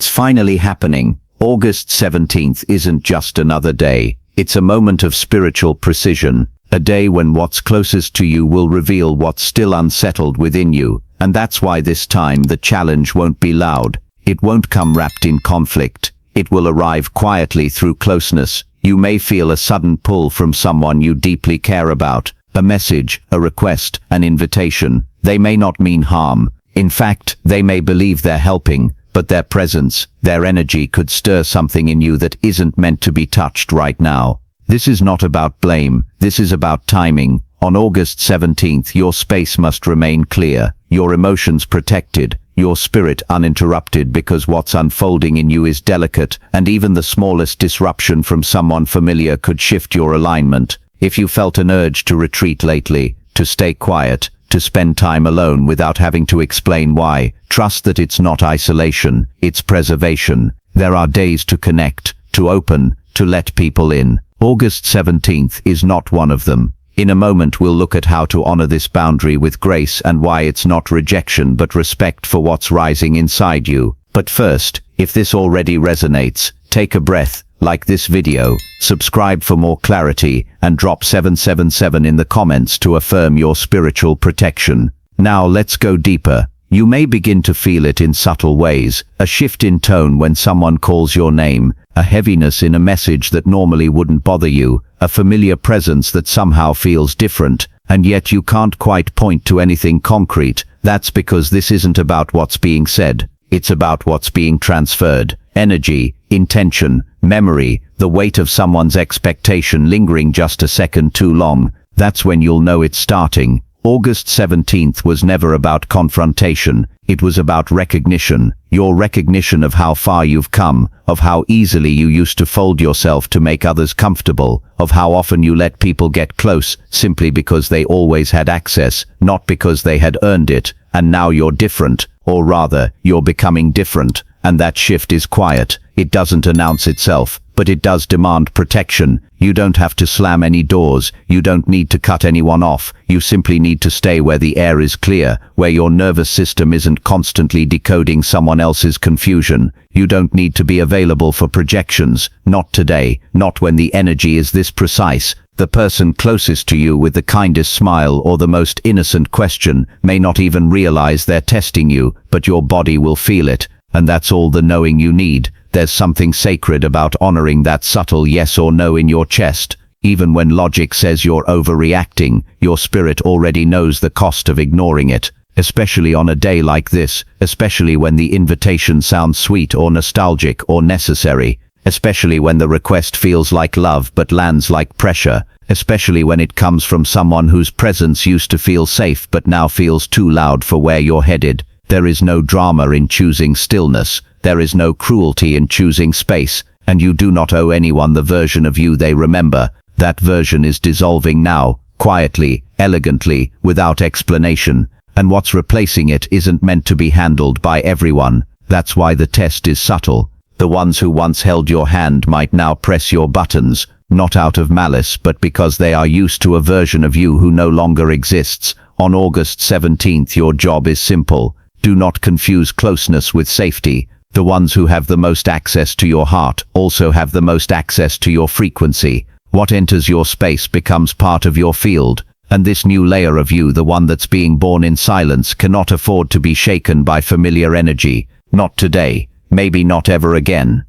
It's finally happening. August 17th isn't just another day. It's a moment of spiritual precision, a day when what's closest to you will reveal what's still unsettled within you. And that's why this time the challenge won't be loud. It won't come wrapped in conflict. It will arrive quietly through closeness. You may feel a sudden pull from someone you deeply care about. A message, a request, an invitation. They may not mean harm. In fact, they may believe they're helping, but their presence, their energy could stir something in you that isn't meant to be touched right now. This is not about blame. This is about timing. On August 17th, your space must remain clear, your emotions protected, your spirit uninterrupted, because what's unfolding in you is delicate, and even the smallest disruption from someone familiar could shift your alignment. If you felt an urge to retreat lately, to stay quiet, to spend time alone without having to explain why, trust that it's not isolation, it's preservation. There are days to connect, to open, to let people in. August 17th is not one of them. In a moment we'll look at how to honor this boundary with grace and why it's not rejection but respect for what's rising inside you. But first, if this already resonates, take a breath, like this video, subscribe for more clarity, and drop 777 in the comments to affirm your spiritual protection. Now let's go deeper. You may begin to feel it in subtle ways, a shift in tone when someone calls your name, a heaviness in a message that normally wouldn't bother you, a familiar presence that somehow feels different, and yet you can't quite point to anything concrete. That's because this isn't about what's being said. It's about what's being transferred. Energy, intention, memory, the weight of someone's expectation lingering just a second too long. That's when you'll know it's starting. August 17th was never about confrontation. It was about recognition. Your recognition of how far you've come, of how easily you used to fold yourself to make others comfortable, of how often you let people get close simply because they always had access, not because they had earned it. And now you're different, or rather, you're becoming different. And that shift is quiet. It doesn't announce itself, but it does demand protection. You don't have to slam any doors. You don't need to cut anyone off. You simply need to stay where the air is clear, where your nervous system isn't constantly decoding someone else's confusion. You don't need to be available for projections. Not today. Not when the energy is this precise. The person closest to you with the kindest smile or the most innocent question may not even realize they're testing you, but your body will feel it. And that's all the knowing you need. There's something sacred about honoring that subtle yes or no in your chest. Even when logic says you're overreacting, your spirit already knows the cost of ignoring it. Especially on a day like this, especially when the invitation sounds sweet or nostalgic or necessary. Especially when the request feels like love but lands like pressure. Especially when it comes from someone whose presence used to feel safe but now feels too loud for where you're headed. There is no drama in choosing stillness. There is no cruelty in choosing space. And you do not owe anyone the version of you they remember. That version is dissolving now, quietly, elegantly, without explanation. And what's replacing it isn't meant to be handled by everyone. That's why the test is subtle. The ones who once held your hand might now press your buttons, not out of malice but because they are used to a version of you who no longer exists. On August 17th your job is simple. Do not confuse closeness with safety. The ones who have the most access to your heart also have the most access to your frequency. What enters your space becomes part of your field. And this new layer of you, the one that's being born in silence, cannot afford to be shaken by familiar energy. Not today. Maybe not ever again.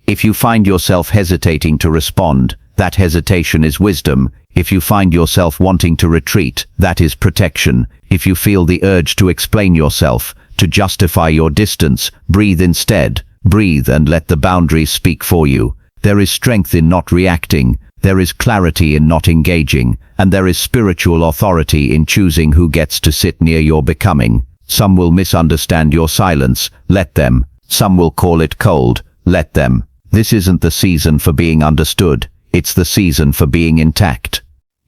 If you find yourself hesitating to respond, that hesitation is wisdom. If you find yourself wanting to retreat, that is protection. If you feel the urge to explain yourself, to justify your distance, breathe instead. Breathe and let the boundaries speak for you. There is strength in not reacting. There is clarity in not engaging. And there is spiritual authority in choosing who gets to sit near your becoming. Some will misunderstand your silence. Let them. Some will call it cold. Let them. This isn't the season for being understood. It's the season for being intact.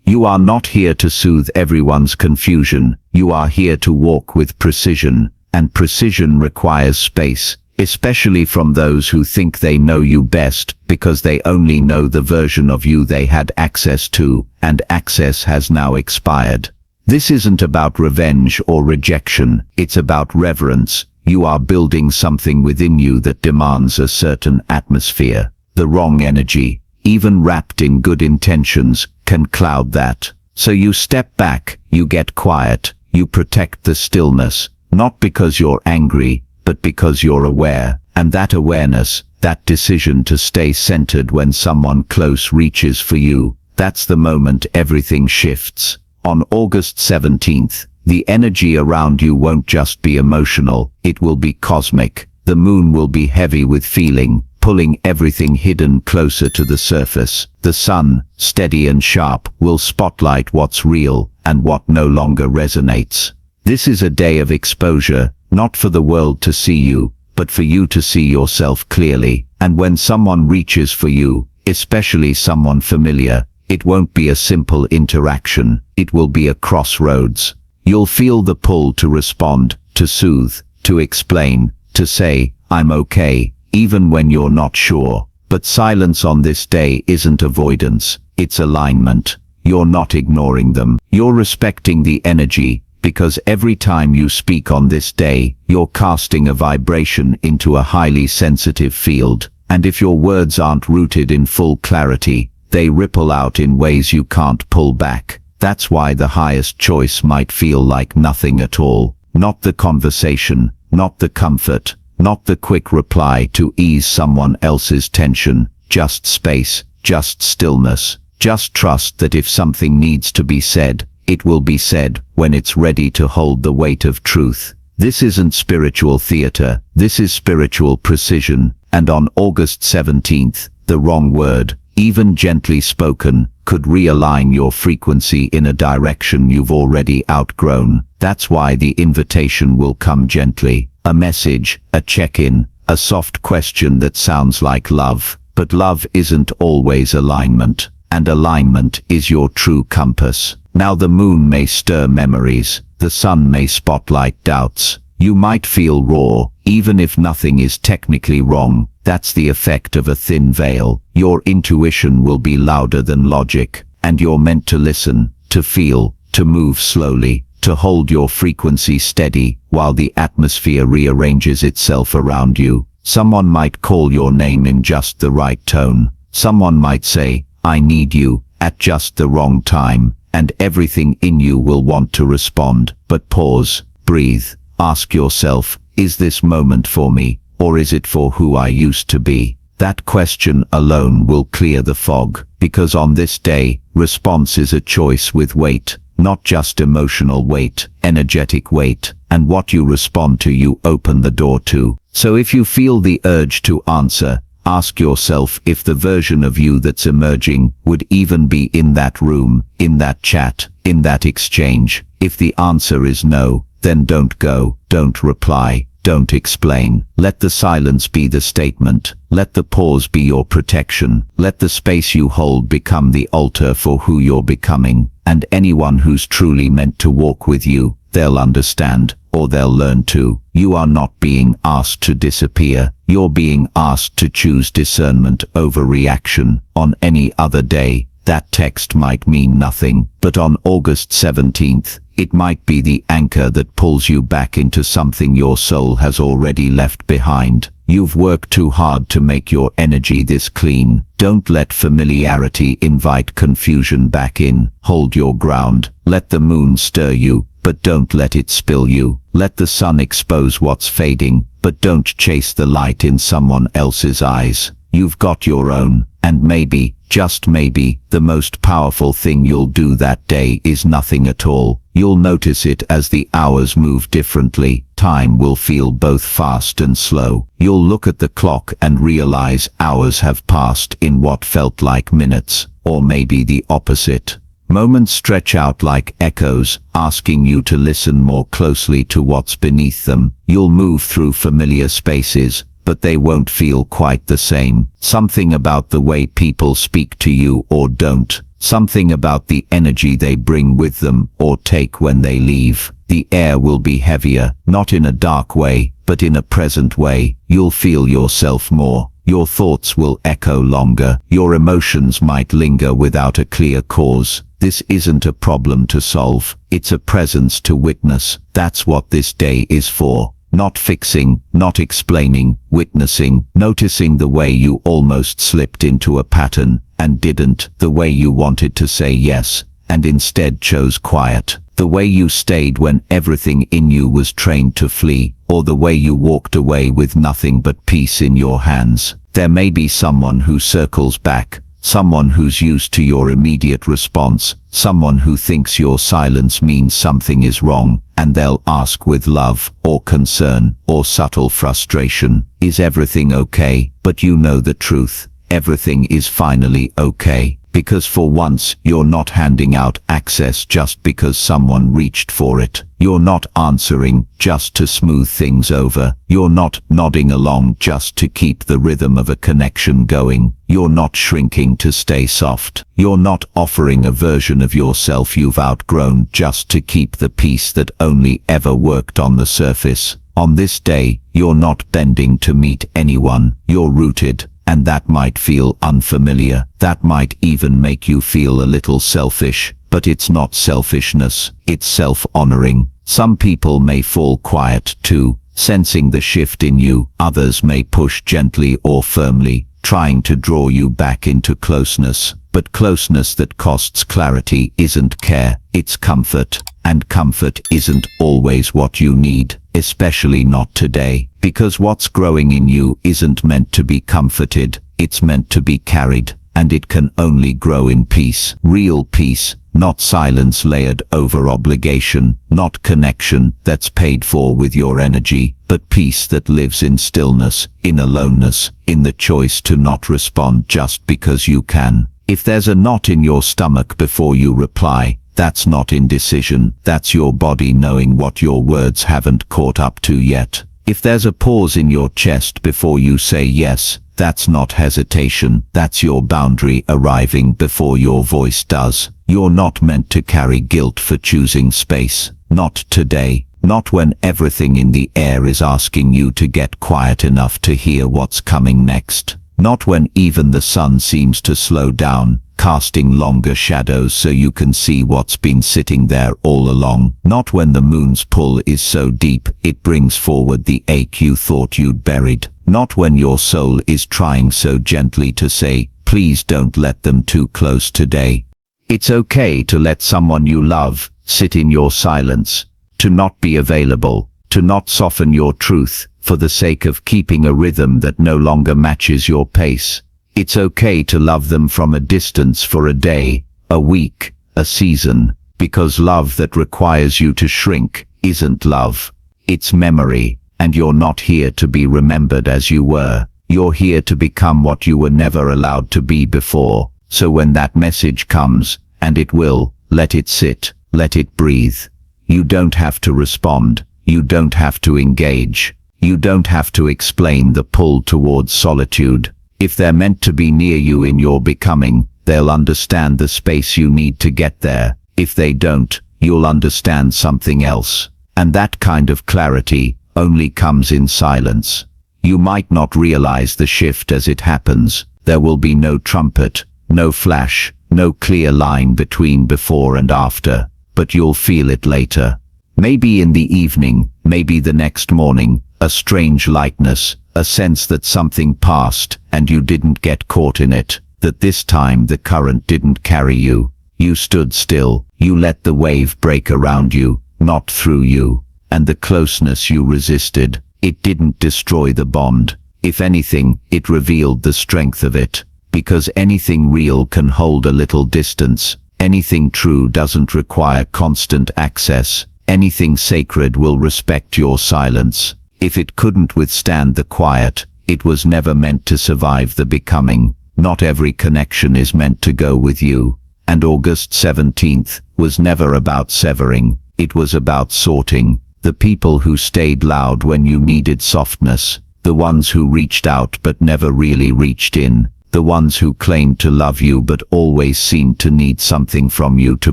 You are not here to soothe everyone's confusion. You are here to walk with precision. And precision requires space, especially from those who think they know you best because they only know the version of you they had access to, and access has now expired. This isn't about revenge or rejection. It's about reverence. You are building something within you that demands a certain atmosphere. The wrong energy, even wrapped in good intentions, can cloud that. So you step back, you get quiet, you protect the stillness, not because you're angry, but because you're aware. And that awareness, that decision to stay centered when someone close reaches for you, that's the moment everything shifts. On August 17th, the energy around you won't just be emotional, it will be cosmic. The moon will be heavy with feeling, pulling everything hidden closer to the surface. The sun, steady and sharp, will spotlight what's real and what no longer resonates. This is a day of exposure, not for the world to see you, but for you to see yourself clearly. And when someone reaches for you, especially someone familiar, it won't be a simple interaction, it will be a crossroads. You'll feel the pull to respond, to soothe, to explain, to say, "I'm okay," even when you're not sure. But silence on this day isn't avoidance, it's alignment. You're not ignoring them, you're respecting the energy, because every time you speak on this day, you're casting a vibration into a highly sensitive field. And if your words aren't rooted in full clarity, they ripple out in ways you can't pull back. That's why the highest choice might feel like nothing at all. Not the conversation, not the comfort, not the quick reply to ease someone else's tension, just space, just stillness. Just trust that if something needs to be said, it will be said when it's ready to hold the weight of truth. This isn't spiritual theater, this is spiritual precision. And on August 17th, the wrong word, even gently spoken, could realign your frequency in a direction you've already outgrown. That's why the invitation will come gently. A message, a check-in, a soft question that sounds like love. But love isn't always alignment, and alignment is your true compass. Now the moon may stir memories, the sun may spotlight doubts. You might feel raw, even if nothing is technically wrong. That's the effect of a thin veil. Your intuition will be louder than logic, and you're meant to listen, to feel, to move slowly, to hold your frequency steady while the atmosphere rearranges itself around you. Someone might call your name in just the right tone. Someone might say, "I need you," at just the wrong time, and everything in you will want to respond. But pause, breathe, ask yourself, is this moment for me, or is it for who I used to be? That question alone will clear the fog, because on this day, response is a choice with weight, not just emotional weight, energetic weight, and what you respond to you open the door to. So if you feel the urge to answer, ask yourself if the version of you that's emerging would even be in that room, in that chat, in that exchange. If the answer is no, then don't go, don't reply, don't explain. Let the silence be the statement. Let the pause be your protection. Let the space you hold become the altar for who you're becoming. And anyone who's truly meant to walk with you, they'll understand, or they'll learn to. You are not being asked to disappear. You're being asked to choose discernment over reaction. On any other day, that text might mean nothing, but on August 17th, it might be the anchor that pulls you back into something your soul has already left behind. You've worked too hard to make your energy this clean. Don't let familiarity invite confusion back in. Hold your ground. Let the moon stir you, but don't let it spill you. Let the sun expose what's fading, but don't chase the light in someone else's eyes. You've got your own, and maybe, just maybe, the most powerful thing you'll do that day is nothing at all. You'll notice it as the hours move differently. Time will feel both fast and slow. You'll look at the clock and realize hours have passed in what felt like minutes, or maybe the opposite. Moments stretch out like echoes, asking you to listen more closely to what's beneath them. You'll move through familiar spaces, but they won't feel quite the same. Something about the way people speak to you or don't. Something about the energy they bring with them or take when they leave. The air will be heavier, not in a dark way, but in a present way. You'll feel yourself more. Your thoughts will echo longer. Your emotions might linger without a clear cause. This isn't a problem to solve. It's a presence to witness. That's what this day is for. not fixing, not explaining, witnessing, noticing the way you almost slipped into a pattern and didn't, the way you wanted to say yes and instead chose quiet, the way you stayed when everything in you was trained to flee, or the way you walked away with nothing but peace in your hands. There may be someone who circles back, someone who's used to your immediate response, someone who thinks your silence means something is wrong, and they'll ask with love, or concern, or subtle frustration, is everything okay? But you know the truth. Everything is finally okay. Because for once, you're not handing out access just because someone reached for it. You're not answering just to smooth things over. You're not nodding along just to keep the rhythm of a connection going. You're not shrinking to stay soft. You're not offering a version of yourself you've outgrown just to keep the peace that only ever worked on the surface. On this day, you're not bending to meet anyone. You're rooted. And that might feel unfamiliar. That might even make you feel a little selfish. But it's not selfishness, it's self-honoring. Some people may fall quiet too, sensing the shift in you. Others may push gently or firmly, trying to draw you back into closeness. But closeness that costs clarity isn't care, it's comfort. And comfort isn't always what you need, especially not today. Because what's growing in you isn't meant to be comforted, it's meant to be carried. And it can only grow in peace. Real peace, not silence layered over obligation, not connection that's paid for with your energy, but peace that lives in stillness, in aloneness, in the choice to not respond just because you can. If there's a knot in your stomach before you reply, that's not indecision, that's your body knowing what your words haven't caught up to yet. If there's a pause in your chest before you say yes, that's not hesitation, that's your boundary arriving before your voice does. You're not meant to carry guilt for choosing space. Not today. Not when everything in the air is asking you to get quiet enough to hear what's coming next. Not when even the sun seems to slow down, casting longer shadows so you can see what's been sitting there all along. Not when the moon's pull is so deep it brings forward the ache you thought you'd buried. Not when your soul is trying so gently to say, please don't let them too close today. It's okay to let someone you love sit in your silence, to not be available, to not soften your truth for the sake of keeping a rhythm that no longer matches your pace. It's okay to love them from a distance for a day, a week, a season, because love that requires you to shrink isn't love. It's memory, and you're not here to be remembered as you were. You're here to become what you were never allowed to be before. So when that message comes, and it will, let it sit, let it breathe. You don't have to respond. You don't have to engage. You don't have to explain the pull towards solitude. If they're meant to be near you in your becoming, they'll understand the space you need to get there. If they don't, you'll understand something else. And that kind of clarity only comes in silence. You might not realize the shift as it happens. There will be no trumpet, no flash, no clear line between before and after, but you'll feel it later. Maybe in the evening, maybe the next morning, a strange lightness, a sense that something passed and you didn't get caught in it, that this time the current didn't carry you. You stood still, you let the wave break around you, not through you. And the closeness you resisted, it didn't destroy the bond. If anything, it revealed the strength of it. Because anything real can hold a little distance. Anything true doesn't require constant access. Anything sacred will respect your silence. If it couldn't withstand the quiet, it was never meant to survive the becoming. Not every connection is meant to go with you. And August 17th was never about severing. It was about sorting. The people who stayed loud when you needed softness. The ones who reached out but never really reached in. The ones who claimed to love you but always seemed to need something from you to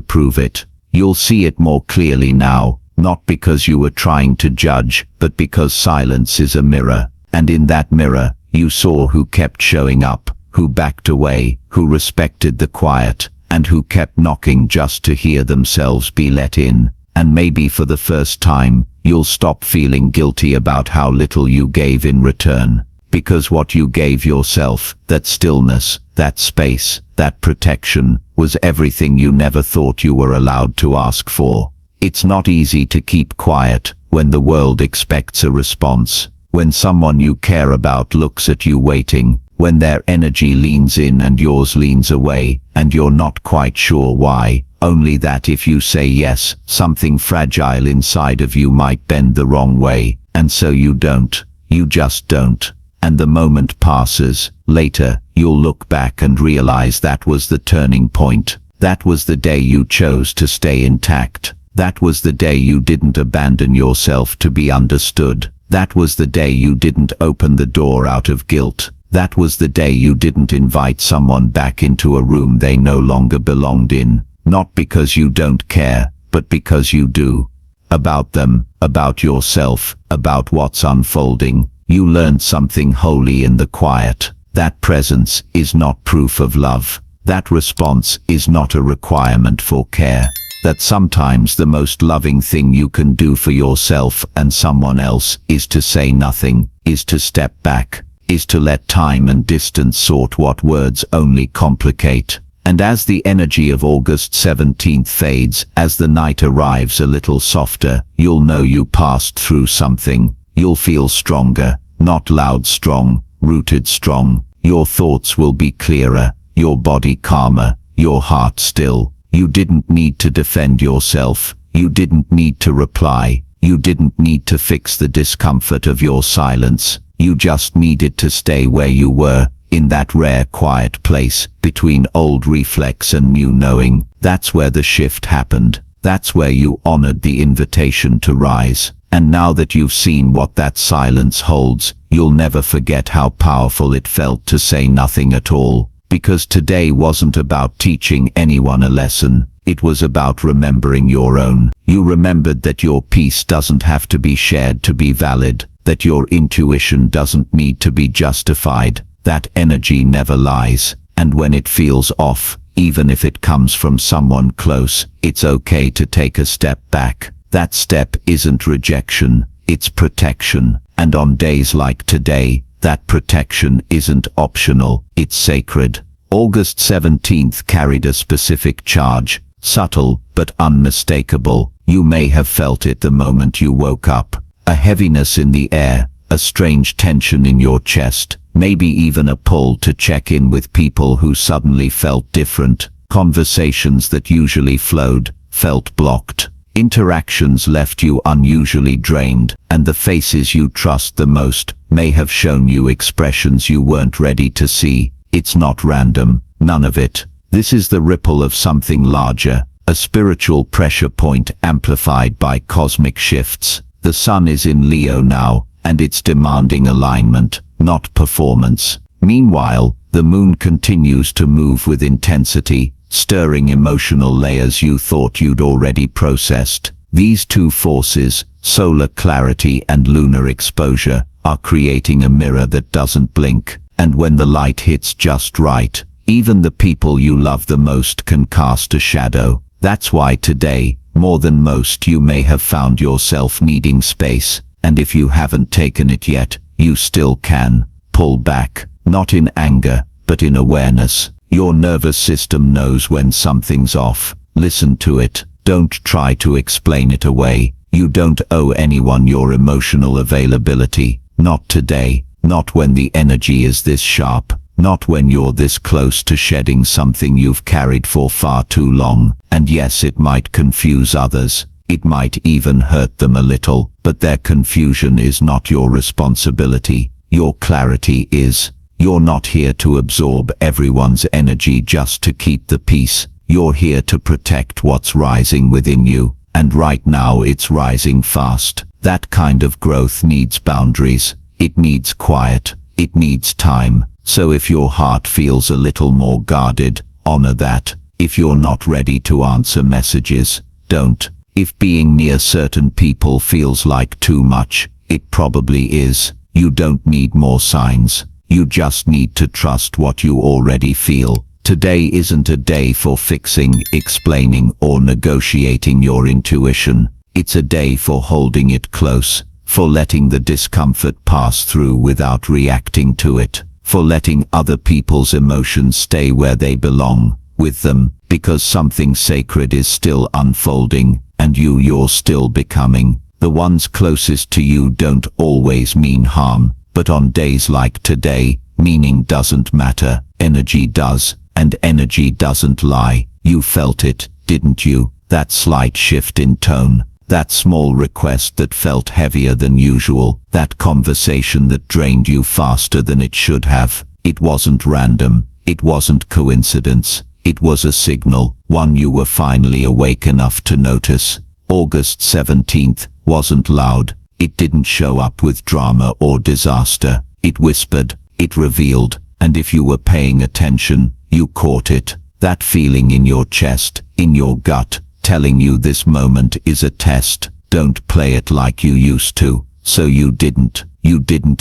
prove it. You'll see it more clearly now, not because you were trying to judge, but because silence is a mirror. And in that mirror, you saw who kept showing up, who backed away, who respected the quiet, and who kept knocking just to hear themselves be let in. And maybe for the first time, you'll stop feeling guilty about how little you gave in return. Because what you gave yourself, that stillness, that space, that protection, was everything you never thought you were allowed to ask for. It's not easy to keep quiet when the world expects a response. When someone you care about looks at you waiting, when their energy leans in and yours leans away, and you're not quite sure why, only that if you say yes, something fragile inside of you might bend the wrong way, and so you don't. You just don't. And the moment passes. Later, you'll look back and realize that was the turning point. That was the day you chose to stay intact. That was the day you didn't abandon yourself to be understood. That was the day you didn't open the door out of guilt. That was the day you didn't invite someone back into a room they no longer belonged in. Not because you don't care, but because you do. About them, about yourself, about what's unfolding. You learned something holy in the quiet. That presence is not proof of love. That response is not a requirement for care. That sometimes the most loving thing you can do for yourself and someone else is to say nothing, is to step back, is to let time and distance sort what words only complicate. And as the energy of August 17th fades, as the night arrives a little softer, you'll know you passed through something. You'll feel stronger, not loud strong, rooted strong. Your thoughts will be clearer, your body calmer, your heart still. You didn't need to defend yourself. You didn't need to reply. You didn't need to fix the discomfort of your silence. You just needed to stay where you were, in that rare quiet place, between old reflex and new knowing. That's where the shift happened. That's where you honored the invitation to rise. And now that you've seen what that silence holds, you'll never forget how powerful it felt to say nothing at all. Because today wasn't about teaching anyone a lesson. It was about remembering your own. You remembered that your peace doesn't have to be shared to be valid, that your intuition doesn't need to be justified, that energy never lies, and when it feels off, even if it comes from someone close, it's okay to take a step back. That step isn't rejection, it's protection, and on days like today, that protection isn't optional, it's sacred. August 17th carried a specific charge, subtle but unmistakable. You may have felt it the moment you woke up. A heaviness in the air, a strange tension in your chest, maybe even a pull to check in with people who suddenly felt different. Conversations that usually flowed, felt blocked. Interactions left you unusually drained, and the faces you trust the most may have shown you expressions you weren't ready to see. It's not random, none of it. This is the ripple of something larger, a spiritual pressure point amplified by cosmic shifts. The sun is in Leo now, and it's demanding alignment, not performance. Meanwhile, the moon continues to move with intensity, stirring emotional layers you thought you'd already processed. These two forces, solar clarity and lunar exposure, are creating a mirror that doesn't blink, and when the light hits just right, even the people you love the most can cast a shadow. That's why today, more than most, you may have found yourself needing space, and if you haven't taken it yet, you still can. Pull back, not in anger, but in awareness. Your nervous system knows when something's off. Listen to it. Don't try to explain it away. You don't owe anyone your emotional availability. Not today. Not when the energy is this sharp. Not when you're this close to shedding something you've carried for far too long. And yes, it might confuse others. It might even hurt them a little, but their confusion is not your responsibility. Your clarity is. You're not here to absorb everyone's energy just to keep the peace. You're here to protect what's rising within you. And right now it's rising fast. That kind of growth needs boundaries. It needs quiet. It needs time. So if your heart feels a little more guarded, honor that. If you're not ready to answer messages, don't. If being near certain people feels like too much, it probably is. You don't need more signs. You just need to trust what you already feel. Today isn't a day for fixing, explaining, or negotiating your intuition. It's a day for holding it close, for letting the discomfort pass through without reacting to it, for letting other people's emotions stay where they belong, with them, because something sacred is still unfolding, and you're still becoming. The ones closest to you don't always mean harm, but on days like today, meaning doesn't matter, energy does, and energy doesn't lie. You felt it, didn't you? That slight shift in tone, that small request that felt heavier than usual, that conversation that drained you faster than it should have. It wasn't random, it wasn't coincidence, it was a signal, one you were finally awake enough to notice. August 17th wasn't loud, it didn't show up with drama or disaster. It whispered, it revealed, and if you were paying attention, you caught it. That feeling in your chest, in your gut, telling you this moment is a test. Don't play it like you used to. So you didn't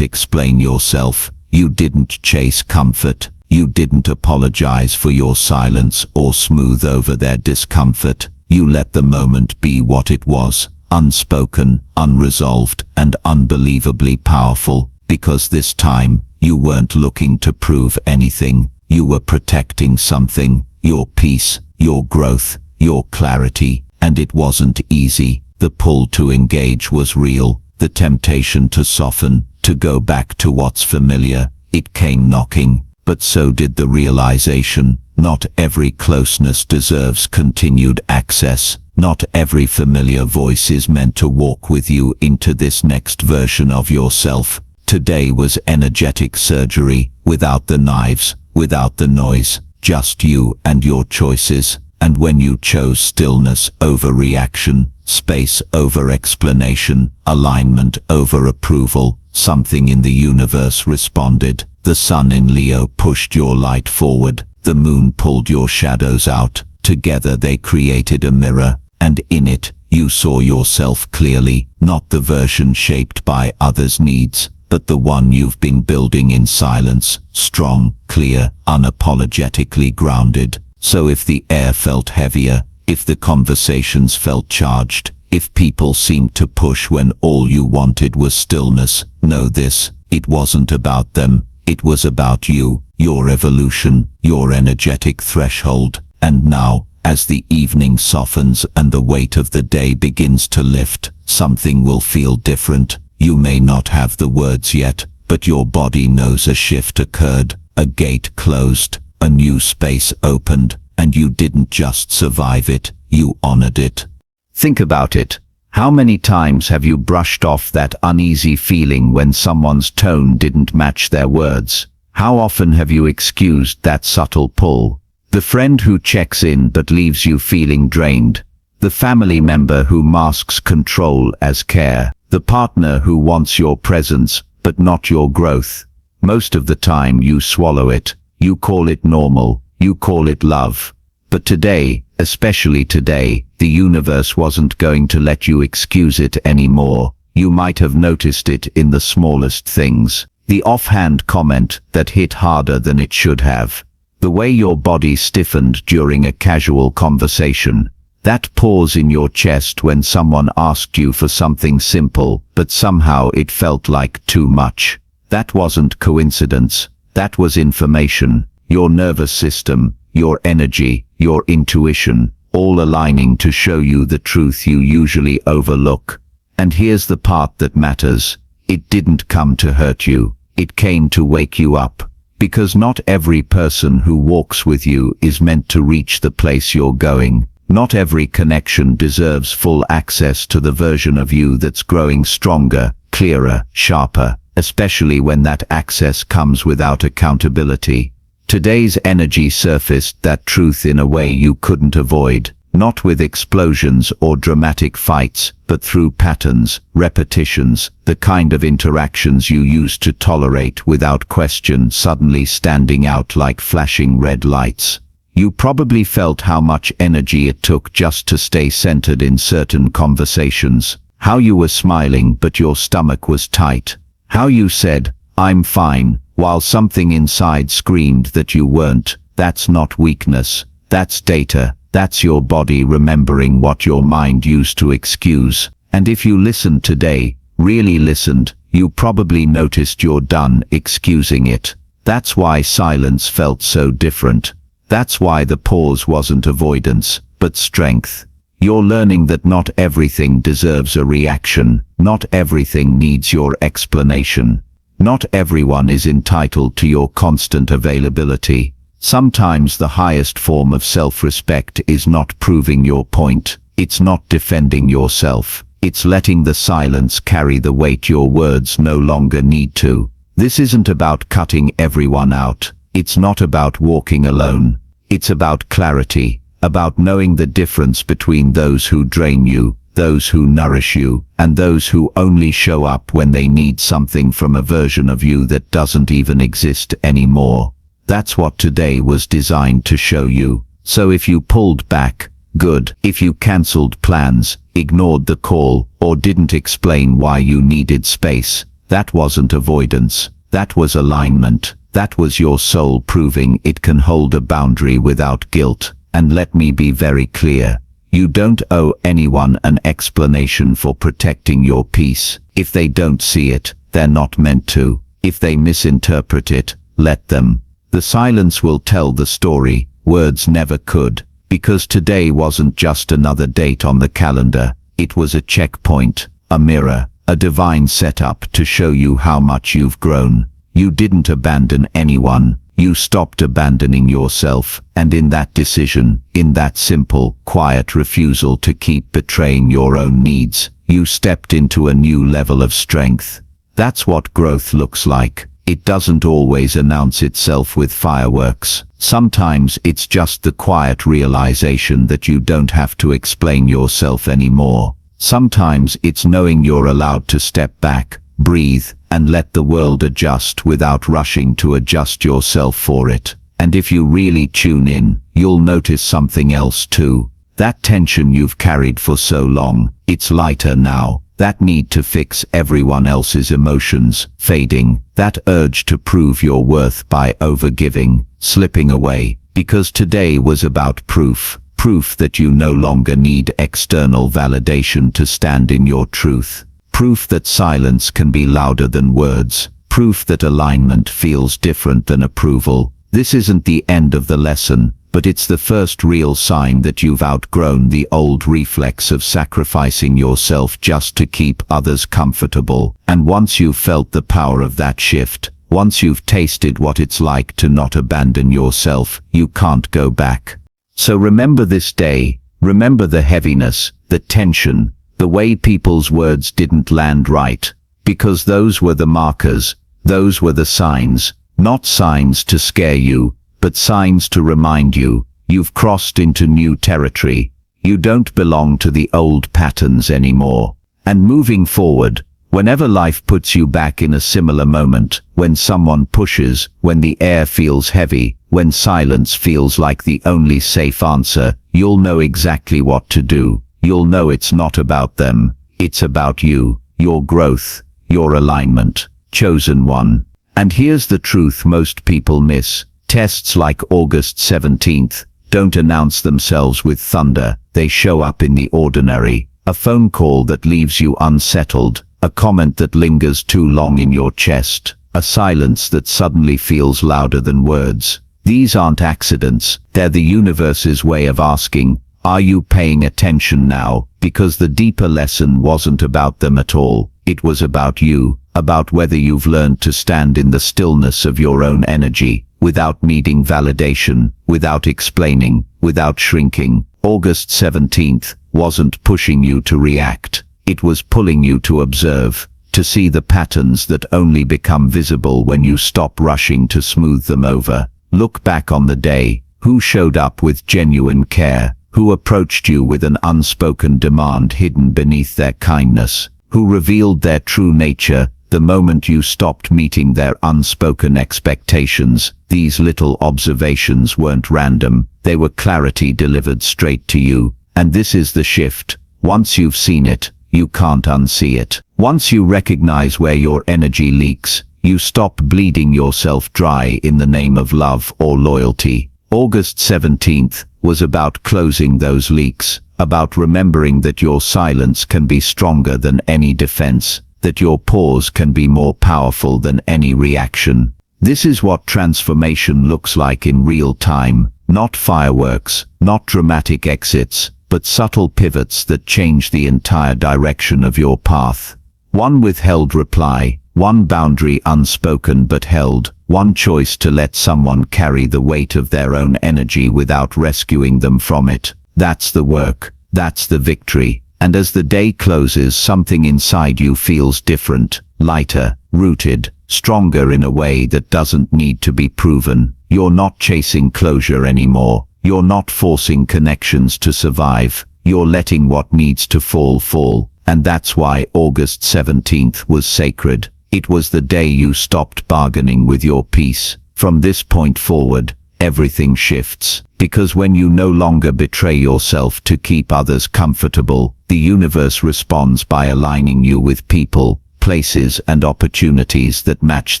explain yourself. You didn't chase comfort. You didn't apologize for your silence or smooth over their discomfort. You let the moment be what it was, unspoken, unresolved, and unbelievably powerful, because this time, you weren't looking to prove anything. You were protecting something, your peace, your growth, your clarity, and it wasn't easy. The pull to engage was real, the temptation to soften, to go back to what's familiar. It came knocking, but so did the realization, not every closeness deserves continued access. Not every familiar voice is meant to walk with you into this next version of yourself. Today was energetic surgery, without the knives, without the noise, just you and your choices. And when you chose stillness over reaction, space over explanation, alignment over approval, something in the universe responded. The sun in Leo pushed your light forward, the moon pulled your shadows out. Together they created a mirror, and in it, you saw yourself clearly, not the version shaped by others' needs, but the one you've been building in silence, strong, clear, unapologetically grounded. So if the air felt heavier, if the conversations felt charged, if people seemed to push when all you wanted was stillness, know this, it wasn't about them, it was about you, your evolution, your energetic threshold. And now, as the evening softens and the weight of the day begins to lift, something will feel different. You may not have the words yet, but your body knows a shift occurred, a gate closed, a new space opened, and you didn't just survive it, you honored it. Think about it. How many times have you brushed off that uneasy feeling when someone's tone didn't match their words? How often have you excused that subtle pull? The friend who checks in but leaves you feeling drained. The family member who masks control as care. The partner who wants your presence, but not your growth. Most of the time you swallow it. You call it normal. You call it love. But today, especially today, the universe wasn't going to let you excuse it anymore. You might have noticed it in the smallest things. The offhand comment that hit harder than it should have. The way your body stiffened during a casual conversation. That pause in your chest when someone asked you for something simple, but somehow it felt like too much. That wasn't coincidence. That was information. Your nervous system, your energy, your intuition, all aligning to show you the truth you usually overlook. And here's the part that matters. It didn't come to hurt you. It came to wake you up. Because not every person who walks with you is meant to reach the place you're going. Not every connection deserves full access to the version of you that's growing stronger, clearer, sharper, especially when that access comes without accountability. Today's energy surfaced that truth in a way you couldn't avoid, not with explosions or dramatic fights, but through patterns, repetitions, the kind of interactions you used to tolerate without question suddenly standing out like flashing red lights. You probably felt how much energy it took just to stay centered in certain conversations, how you were smiling but your stomach was tight, how you said, "I'm fine," while something inside screamed that you weren't. That's not weakness. That's data. That's your body remembering what your mind used to excuse. And if you listened today, really listened, you probably noticed you're done excusing it. That's why silence felt so different. That's why the pause wasn't avoidance, but strength. You're learning that not everything deserves a reaction. Not everything needs your explanation. Not everyone is entitled to your constant availability. Sometimes the highest form of self-respect is not proving your point. It's not defending yourself. It's letting the silence carry the weight your words no longer need to. This isn't about cutting everyone out. It's not about walking alone. It's about clarity, about knowing the difference between those who drain you, those who nourish you, and those who only show up when they need something from a version of you that doesn't even exist anymore. That's what today was designed to show you. So if you pulled back, good. If you cancelled plans, ignored the call, or didn't explain why you needed space, that wasn't avoidance. That was alignment. That was your soul proving it can hold a boundary without guilt. And let me be very clear. You don't owe anyone an explanation for protecting your peace. If they don't see it, they're not meant to. If they misinterpret it, let them. The silence will tell the story. Words never could. Because today wasn't just another date on the calendar. It was a checkpoint, a mirror, a divine setup to show you how much you've grown. You didn't abandon anyone. You stopped abandoning yourself, and in that decision, in that simple, quiet refusal to keep betraying your own needs, you stepped into a new level of strength. That's what growth looks like. It doesn't always announce itself with fireworks. Sometimes it's just the quiet realization that you don't have to explain yourself anymore. Sometimes it's knowing you're allowed to step back, breathe, and let the world adjust without rushing to adjust yourself for it. And if you really tune in, you'll notice something else too. That tension you've carried for so long, it's lighter now. That need to fix everyone else's emotions, fading. That urge to prove your worth by overgiving, slipping away. Because today was about proof. Proof that you no longer need external validation to stand in your truth. Proof that silence can be louder than words. Proof that alignment feels different than approval. This isn't the end of the lesson, but it's the first real sign that you've outgrown the old reflex of sacrificing yourself just to keep others comfortable. And once you've felt the power of that shift, once you've tasted what it's like to not abandon yourself, you can't go back. So remember this day. Remember the heaviness, the tension, the way people's words didn't land right, because those were the markers, those were the signs, not signs to scare you, but signs to remind you, you've crossed into new territory. You don't belong to the old patterns anymore. And moving forward, whenever life puts you back in a similar moment, when someone pushes, when the air feels heavy, when silence feels like the only safe answer, you'll know exactly what to do. You'll know it's not about them, it's about you, your growth, your alignment, chosen one. And here's the truth most people miss. Tests like August 17th don't announce themselves with thunder, they show up in the ordinary. A phone call that leaves you unsettled, a comment that lingers too long in your chest, a silence that suddenly feels louder than words. These aren't accidents, they're the universe's way of asking, are you paying attention now? Because the deeper lesson wasn't about them at all. It was about you, about whether you've learned to stand in the stillness of your own energy, without needing validation, without explaining, without shrinking. August 17th wasn't pushing you to react. It was pulling you to observe, to see the patterns that only become visible when you stop rushing to smooth them over. Look back on the day. Who showed up with genuine care? Who approached you with an unspoken demand hidden beneath their kindness? Who revealed their true nature the moment you stopped meeting their unspoken expectations? These little observations weren't random, they were clarity delivered straight to you. And this is the shift. Once you've seen it, you can't unsee it. Once you recognize where your energy leaks, you stop bleeding yourself dry in the name of love or loyalty. August 17th was about closing those leaks, about remembering that your silence can be stronger than any defense, that your pause can be more powerful than any reaction. This is what transformation looks like in real time, not fireworks, not dramatic exits, but subtle pivots that change the entire direction of your path. One withheld reply, one boundary unspoken but held, one choice to let someone carry the weight of their own energy without rescuing them from it. That's the work. That's the victory. And as the day closes, something inside you feels different, lighter, rooted, stronger in a way that doesn't need to be proven. You're not chasing closure anymore. You're not forcing connections to survive. You're letting what needs to fall. And that's why August 17th was sacred. It was the day you stopped bargaining with your peace. From this point forward, everything shifts. Because when you no longer betray yourself to keep others comfortable, the universe responds by aligning you with people, places and opportunities that match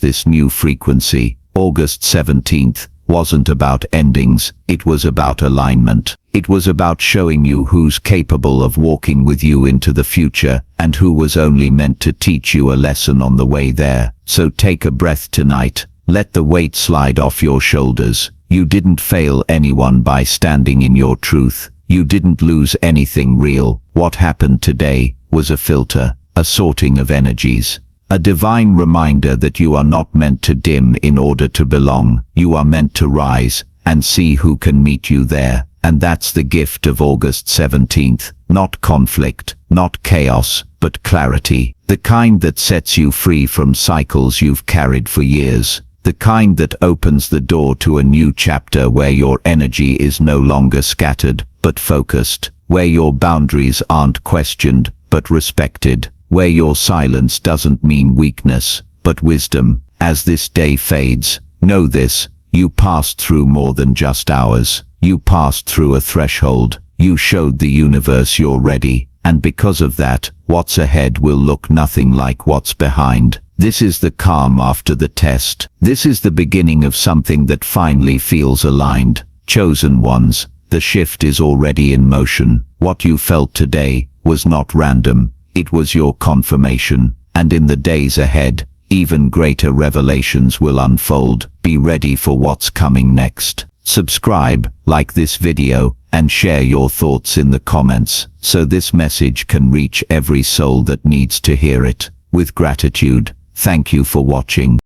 this new frequency. August 17th wasn't about endings, it was about alignment. It was about showing you who's capable of walking with you into the future, and who was only meant to teach you a lesson on the way there. So take a breath tonight. Let the weight slide off your shoulders. You didn't fail anyone by standing in your truth. You didn't lose anything real. What happened today was a filter, a sorting of energies. A divine reminder that you are not meant to dim in order to belong. You are meant to rise and see who can meet you there. And that's the gift of August 17th. Not conflict, not chaos, but clarity. The kind that sets you free from cycles you've carried for years. The kind that opens the door to a new chapter where your energy is no longer scattered, but focused. Where your boundaries aren't questioned, but respected. Where your silence doesn't mean weakness, but wisdom. As this day fades, know this: you passed through more than just hours. You passed through a threshold. You showed the universe you're ready. And because of that, what's ahead will look nothing like what's behind. This is the calm after the test. This is the beginning of something that finally feels aligned. Chosen ones, the shift is already in motion. What you felt today was not random. It was your confirmation. And in the days ahead, even greater revelations will unfold. Be ready for what's coming next. Subscribe, like this video, and share your thoughts in the comments, so this message can reach every soul that needs to hear it. With gratitude, thank you for watching.